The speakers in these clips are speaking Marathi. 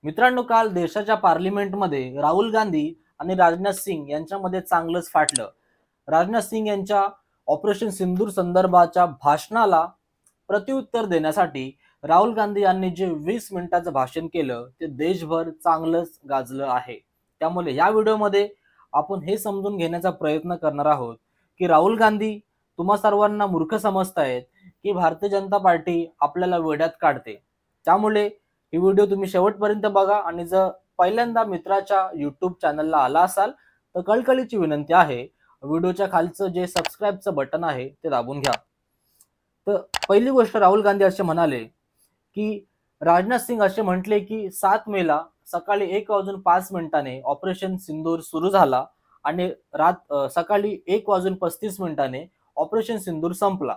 मित्रांनो, काल देशाच्या पार्लिमेंटमध्ये राहुल गांधी आणि राजनाथ सिंग यांच्यामध्ये चांगलंच फाटलं. राजनाथ सिंग यांच्या ऑपरेशन सिंदूर संदर्भाच्या भाषणाला प्रत्युत्तर देण्यासाठी राहुल गांधी यांनी जे 20 मिनिटाचं भाषण केलं ते देशभर चांगलंच गाजलं आहे. त्यामुळे या व्हिडिओमध्ये आपण हे समजून घेण्याचा प्रयत्न करणार आहोत की राहुल गांधी तुम्हा सर्वांना मूर्ख समजतायत की भारतीय जनता पार्टी आपल्याला वेड्यात काढते. त्यामुळे ही व्हिडिओ तुम्ही शेवटपर्यंत बघा आणि जर पहिल्यांदा मित्राच्या यूट्यूब चॅनलला आला असाल तर कळकळीची विनंती आहे, व्हिडिओच्या खालचं जे सबस्क्राईबचं बटन आहे ते दाबून घ्या. तर पहिली गोष्ट, राहुल गांधी असे म्हणाले की राजनाथ सिंग असे म्हटले की 7 मेला सकाळी 1:05 ऑपरेशन सिंदूर सुरू झाला आणि सकाळी 1:35 ऑपरेशन सिंदूर संपला.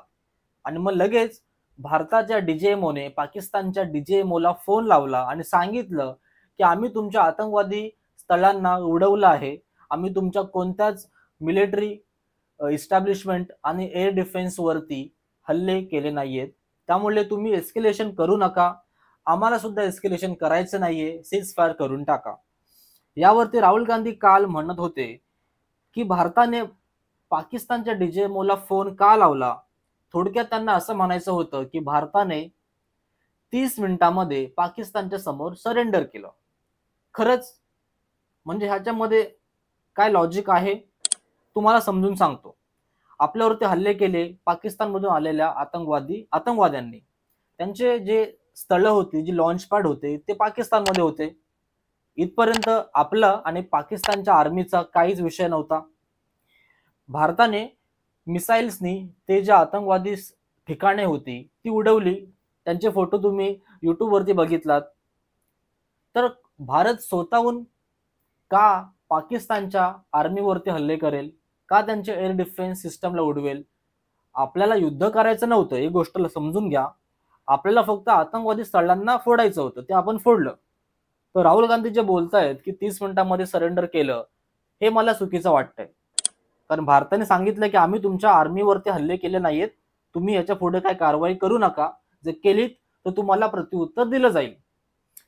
आणि मग लगेच भारताच्या डीजेएमओने पाकिस्तानच्या डीजेएमओला फोन लावला आणि सांगितलं की आम्ही तुमच्या आतंकवादी स्थळांना उडवलं आहे, आम्ही तुमच्या कोणत्याच मिलिटरी इस्टॅब्लिशमेंट आणि एअर डिफेन्स वरती हल्ले केले नाहीयेत. त्यामुळे तुम्ही एस्केलेशन करू नका, आम्हाला सुद्धा एस्केलेशन करायचं नाहीये, सीज फायर करून टाका. यावरती राहुल गांधी काल म्हणत होते की भारताने पाकिस्तानच्या डीजेएमओला फोन का लावला. थोडक्यात त्यांना असं म्हणायचं होतं की भारताने 30 मिनिटांमध्ये पाकिस्तानच्या समोर सरेंडर केलं. खरंच म्हणजे ह्याच्यामध्ये काय लॉजिक आहे तुम्हाला समजून सांगतो. आपल्यावरती हल्ले केले पाकिस्तानमधून आलेल्या आतंकवाद्यांनी. त्यांचे जे स्थळ होती, जी लॉन्च पॅड होते ते पाकिस्तानमध्ये होते. इथपर्यंत आपलं आणि पाकिस्तानच्या आर्मीचा काहीच विषय नव्हता. भारताने मिसाईल्सनी ते जे आतंकवादी ठिकाणे होती ती उडवली. त्यांचे फोटो तुम्ही यूट्यूब वरती बघितलात. तर भारत स्वतःहून का पाकिस्तानच्या आर्मीवरती हल्ले करेल, का त्यांच्या एअर डिफेन्स सिस्टमला उडवेल. आपल्याला युद्ध करायचं नव्हतं, ही गोष्ट समजून घ्या. आपल्याला फक्त आतंकवादी स्थळांना फोडायचं होतं, ते आपण फोडलं. तर राहुल गांधी जे बोलतायत की 30 मिनिटांमध्ये सरेंडर केलं, हे मला चुकीचं वाटतंय. कारण भारताने सांगितलं की आम्ही तुमच्या आर्मीवरती हल्ले केले नाहीत, तुम्ही याच्या पुढे काय कारवाई करू नका, जर केलीत तर तुम्हाला प्रत्युत्तर दिलं जाईल.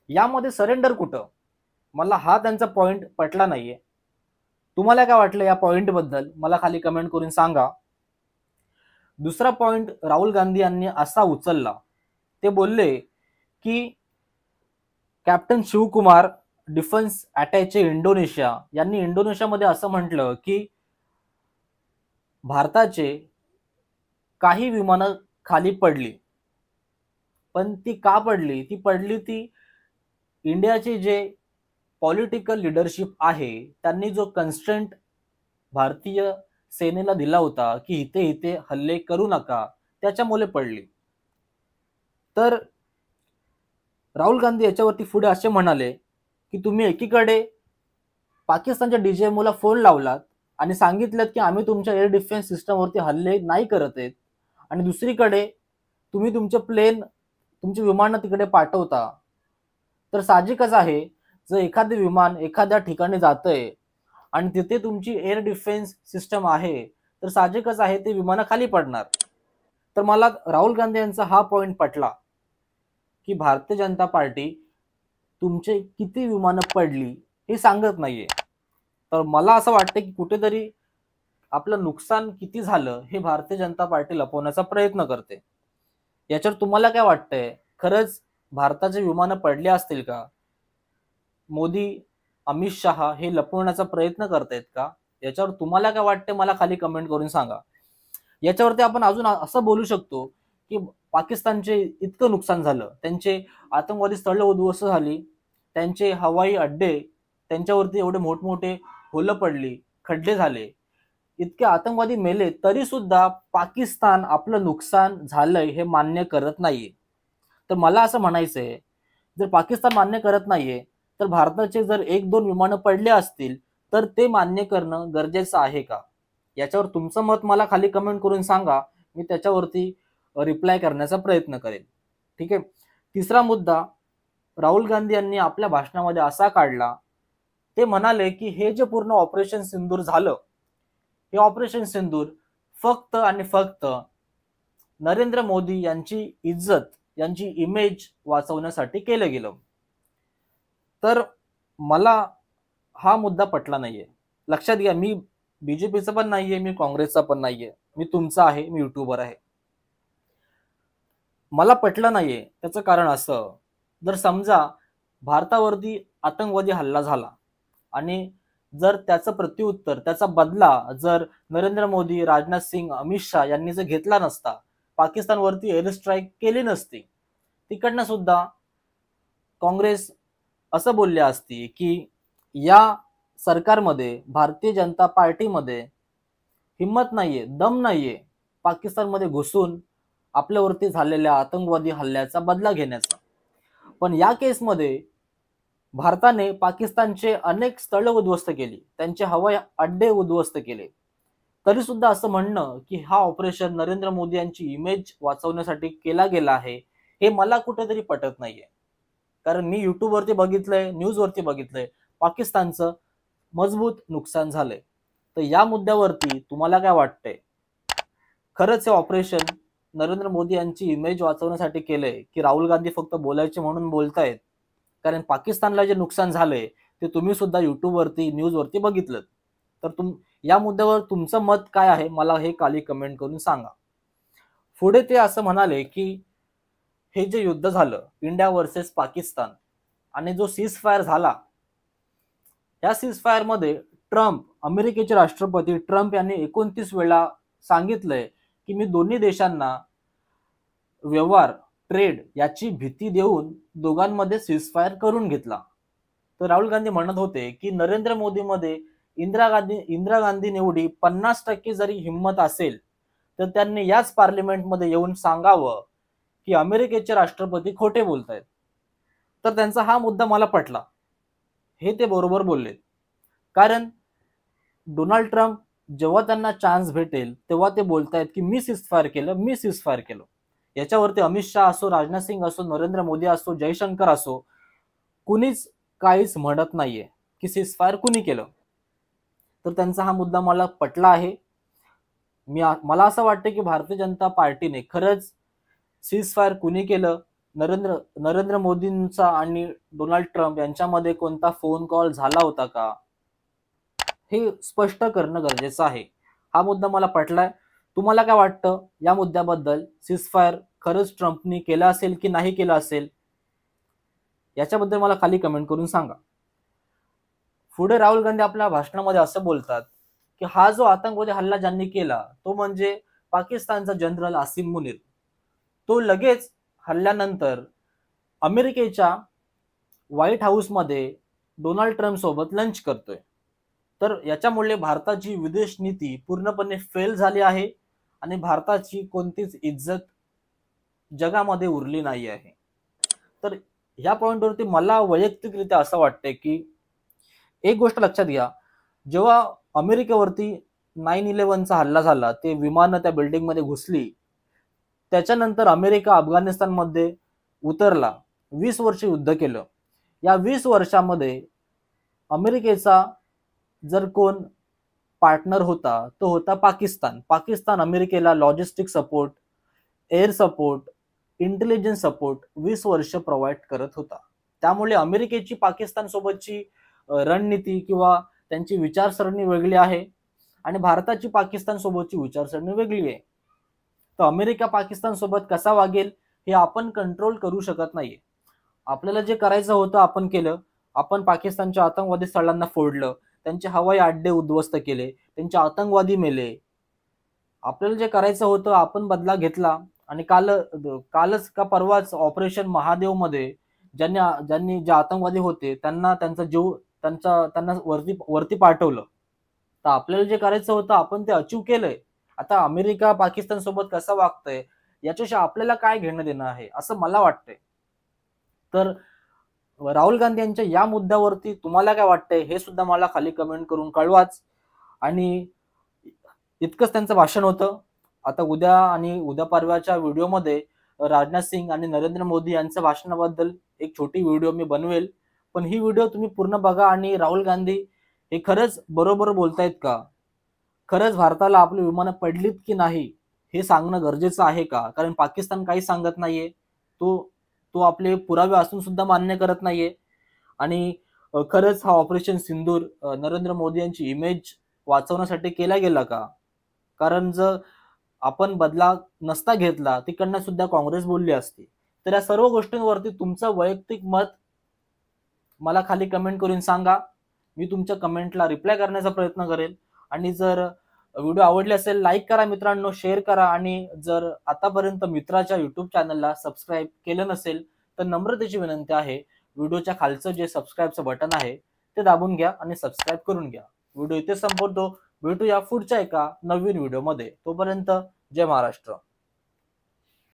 यामध्ये सरेंडर कुठं, मला हा त्यांचा पॉइंट पटला नाहीये. तुम्हाला काय वाटलं या पॉइंट बद्दल मला खाली कमेंट करून सांगा. दुसरा पॉइंट राहुल गांधी यांनी असा उचलला, ते बोलले की captain Shivakumar defence attached Indonesia यांनी इंडोनेशियामध्ये असं म्हटलं की भारताचे काही विमानं खाली पडली, पण ती का पडली, ती इंडियाचे जे पॉलिटिकल लिडरशिप आहे त्यांनी जो कन्स्ट्रेंट भारतीय सेनेला दिला होता की इथे इथे हल्ले करू नका, त्याच्यामुळे पडली. तर राहुल गांधी याच्यावरती पुढे असे म्हणाले की तुम्ही एकीकडे पाकिस्तानच्या डीजेएमओला फोन लावलात आणि सांगितलं की आम्ही तुमच्या एअर डिफेन्स सिस्टमवरती हल्ले नाही करत आहेत, आणि दुसरीकडे तुम्ही तुमचे प्लेन, तुमचे विमानं तिकडे पाठवता. तर साहजिकच आहे, जर एखादे विमान एखाद्या ठिकाणी जातंय आणि तिथे तुमची एअर डिफेन्स सिस्टम आहे तर साहजिकच आहे ते विमानं खाली पडणार. तर मला राहुल गांधी यांचा हा पॉइंट पटला की भारतीय जनता पार्टी तुमचे किती विमानं पडली हे सांगत नाहीये. तर मला असं वाटतं की कुठेतरी आपलं नुकसान किती झालं हे भारतीय जनता पार्टी लपवण्याचा प्रयत्न करते. याच्यावर तुम्हाला काय वाटतंय, खरंच भारताचे विमानं पडले असतील का? मोदी, अमित शहा हे लपवण्याचा प्रयत्न करतायत का? याच्यावर तुम्हाला काय वाटतं मला खाली कमेंट करून सांगा. याच्यावरती आपण अजून असं बोलू शकतो की पाकिस्तानचे इतकं नुकसान झालं, त्यांचे आतंकवादी स्थळ उद्ध्वस्त झाली, त्यांचे हवाई अड्डे, त्यांच्यावरती एवढे मोठमोठे होलं पडली, खड्डे झाले, इतके आतंकवादी मेले, तरी सुद्धा पाकिस्तान आपलं नुकसान झालंय हे मान्य करत नाहीये. तर मला असं म्हणायचंय, जर पाकिस्तान मान्य करत नाहीये तर भारताचे जर 1-2 विमानं पडले असतील तर ते मान्य करणं गरजेचं आहे का? याच्यावर तुमचं मत मला खाली कमेंट करून सांगा, मी त्याच्यावरती रिप्लाय करण्याचा प्रयत्न करेन. ठीक आहे. तिसरा मुद्दा राहुल गांधी यांनी आपल्या भाषणामध्ये असा काढला, ते म्हणाले की हे जे पूर्ण ऑपरेशन सिंदूर झालं, हे ऑपरेशन सिंदूर फक्त आणि फक्त नरेंद्र मोदी यांची इज्जत, यांची इमेज वाचवण्यासाठी केलं गेलं. तर मला हा मुद्दा पटला नाहीये. लक्षात घ्या, मी बीजेपीचा पण नाहीये, मी काँग्रेसचा पण नाहीये, मी तुमचा आहे, मी युट्यूबर आहे. मला पटलं नाहीये त्याचं कारण असं, जर समजा भारतावरती आतंकवादी हल्ला झाला आणि जर त्याचं प्रत्युत्तर, त्याचा बदला जर नरेंद्र मोदी, राजनाथ सिंग, अमित शहा यांनी जर घेतला नसता, पाकिस्तानवरती एअर स्ट्राईक केली नसती, तिकडनं सुद्धा काँग्रेस असं बोलली असती की या सरकारमध्ये, भारतीय जनता पार्टीमध्ये हिम्मत नाहीये, दम नाहीये पाकिस्तानमध्ये घुसून आपल्यावरती झालेल्या आतंकवादी हल्ल्याचा बदला घेण्याचा. पण या केसमध्ये भारताने पाकिस्तानचे अनेक स्थळ उद्ध्वस्त केली, त्यांचे हवाई अड्डे उद्ध्वस्त केले. तरी सुद्धा असं म्हणणं की हा ऑपरेशन नरेंद्र मोदी यांची इमेज वाचवण्यासाठी केला गेला आहे, हे मला कुठेतरी पटत नाहीये. कारण मी युट्यूबवरती बघितलंय, न्यूजवरती बघितलंय, पाकिस्तानचं मजबूत नुकसान झालंय. तर या मुद्द्यावरती तुम्हाला काय वाटतंय? खरंच हे ऑपरेशन नरेंद्र मोदी यांची इमेज वाचवण्यासाठी केलंय की राहुल गांधी फक्त बोलायचे म्हणून बोलतायत? कारण पाकिस्तानला जे नुकसान झालंय ते तुम्ही सुद्धा युट्यूबवरती, न्यूजवरती बघितलं. तर या मुद्द्यावर तुमचं मत काय आहे मला हे खाली कमेंट करून सांगा. पुढे ते असं म्हणाले की हे जे युद्ध झालं इंडिया वर्सेस पाकिस्तान आणि जो सीज फायर झाला, या सीज फायर मध्ये ट्रम्प, अमेरिकेचे राष्ट्रपती ट्रम्प यांनी 29 वेळा सांगितलंय की मी दोन्ही देशांना व्यवहार, ट्रेड याची भीती देऊन दोघांमध्ये सीज फायर करून घेतला. तर राहुल गांधी म्हणत होते की नरेंद्र मोदी मध्ये इंदिरा गांधी एवढी 50% जरी हिंमत असेल तर त्यांनी याच पार्लिमेंटमध्ये येऊन सांगावं की अमेरिकेचे राष्ट्रपती खोटे बोलतायत. तर त्यांचा हा मुद्दा मला पटला, हे ते बरोबर बोलले. कारण डोनाल्ड ट्रम्प जेव्हा त्यांना चान्स भेटेल तेव्हा ते बोलतायत की मी सीज फायर केलं, मी सीज फायर केलं. याच्यावरती अमित शहा असो, राजनाथ सिंग असो, नरेंद्र मोदी असो, जयशंकर असो, कुणीच काहीच म्हणत नाहीये की सीज फायर कुणी केलं. तर त्यांचा हा मुद्दा मला पटला आहे. मला असं वाटतं की भारतीय जनता पार्टीने खरंच सीज फायर कुणी केलं, नरेंद्र मोदींचा आणि डोनाल्ड ट्रम्प यांच्यामध्ये कोणता फोन कॉल झाला होता का, हे स्पष्ट करणं गरजेचं आहे. हा मुद्दा मला पटलाय. तुम्हाला काय वाटतं या मुद्द्याबद्दल? सीज फायर खरंच ट्रम्पनी केला असेल की नाही केला असेल, याच्याबद्दल मला खाली कमेंट करून सांगा. पुढे राहुल गांधी आपल्या भाषणामध्ये असं बोलतात की हा जो आतंकवादी हल्ला ज्यांनी केला तो म्हणजे पाकिस्तानचा जनरल आसिम मुनीर. तो लगेच हल्ल्यानंतर अमेरिकेच्या व्हाईट हाऊसमध्ये डोनाल्ड ट्रम्प सोबत लंच करतोय. तर याच्यामुळे भारताची विदेश नीती पूर्णपणे फेल झाली आहे आणि भारताची कोणतीच इज्जत जगामध्ये उरली नाही आहे. तर या पॉइंटवरती मला वैयक्तिकरित्या असं वाटतंय की एक गोष्ट लक्षात घ्या, जेव्हा अमेरिकेवरती 9/11चा हल्ला झाला, ते विमानं त्या बिल्डिंगमध्ये घुसली, त्याच्यानंतर अमेरिका अफगाणिस्तानमध्ये उतरला, 20 वर्ष युद्ध केलं. या 20 वर्षामध्ये अमेरिकेचा जर कोण पार्टनर होता तो होता पाकिस्तान अमेरिकेला logistic support, air support, intelligence support 20 वर्ष प्रोव्हाइड करत होता. त्यामुळे अमेरिकेची पाकिस्तान सोबतची रणनीती किंवा त्यांची विचारसरणी वेगळी आहे आणि भारताची पाकिस्तान सोबतची विचारसरणी वेगळी आहे. तर अमेरिका पाकिस्तान सोबत कसा वागेल हे आपण कंट्रोल करू शकत नाहीये. आपल्याला जे करायचं होतं आपण केलं. आपण पाकिस्तानच्या आतंकवादी स्थळांना फोडलं, त्यांचे हवाई अड्डे उद्ध्वस्त केले, त्यांचे आतंकवादी मेले. आपल्याला जे करायचं होतं आपण बदला घेतला आणि कालच का परवाच ऑपरेशन महादेव मध्ये ज्यांनी जे आतंकवादी होते त्यांना त्यांना वरती पाठवलं. तर आपल्याला जे करायचं होतं आपण ते अचीव केलंय. आता अमेरिका पाकिस्तान सोबत कसं वागतंय याच्याशी आपल्याला काय घेणं देणं आहे असं मला वाटतंय. तर राहुल गांधी यांच्या या मुद्द्यावरती तुम्हाला काय वाटतंय हे सुद्धा मला खाली कमेंट करून कळवाच. आणि इतकंच त्यांचं भाषण होतं. आता उद्या आणि उद्या परवाच्या व्हिडिओमध्ये राजनाथ सिंग आणि नरेंद्र मोदी यांच्या भाषणाबद्दल एक छोटी व्हिडिओ मी बनवेल. पण ही व्हिडिओ तुम्ही पूर्ण बघा आणि राहुल गांधी हे खरंच बरोबर बोलतायत का, खरंच भारताला आपली विमानं पडलीत की नाही हे सांगणं गरजेचं आहे का. कारण पाकिस्तान काही सांगत नाहीये, तो आपले पुरावे असून सुद्धा मान्य करत नाहीये. आणि खरंच हा ऑपरेशन सिंदूर नरेंद्र मोदी यांची इमेज वाचवण्यासाठी केला गेला का? कारण जर आपण बदला नसता घेतला तिकडनं सुद्धा काँग्रेस बोलली असती. तर या सर्व गोष्टींवरती तुमचं वैयक्तिक मत मला खाली कमेंट करून सांगा. मी तुमच्या कमेंटला रिप्लाय करण्याचा प्रयत्न करेल. आणि जर व्हिडिओ आवडले असेल लाईक करा मित्रांनो, शेअर करा. आणि जर आतापर्यंत मित्राच्या युट्यूब चॅनलला सबस्क्राईब केलं नसेल तर नम्रतेची विनंती आहे, व्हिडिओच्या खालचं जे सबस्क्राईबचं बटन आहे ते दाबून घ्या आणि सबस्क्राईब करून घ्या. व्हिडिओ इथे संपवतो. भेटूया पुढच्या एका नवीन व्हिडिओमध्ये. तोपर्यंत जय महाराष्ट्र.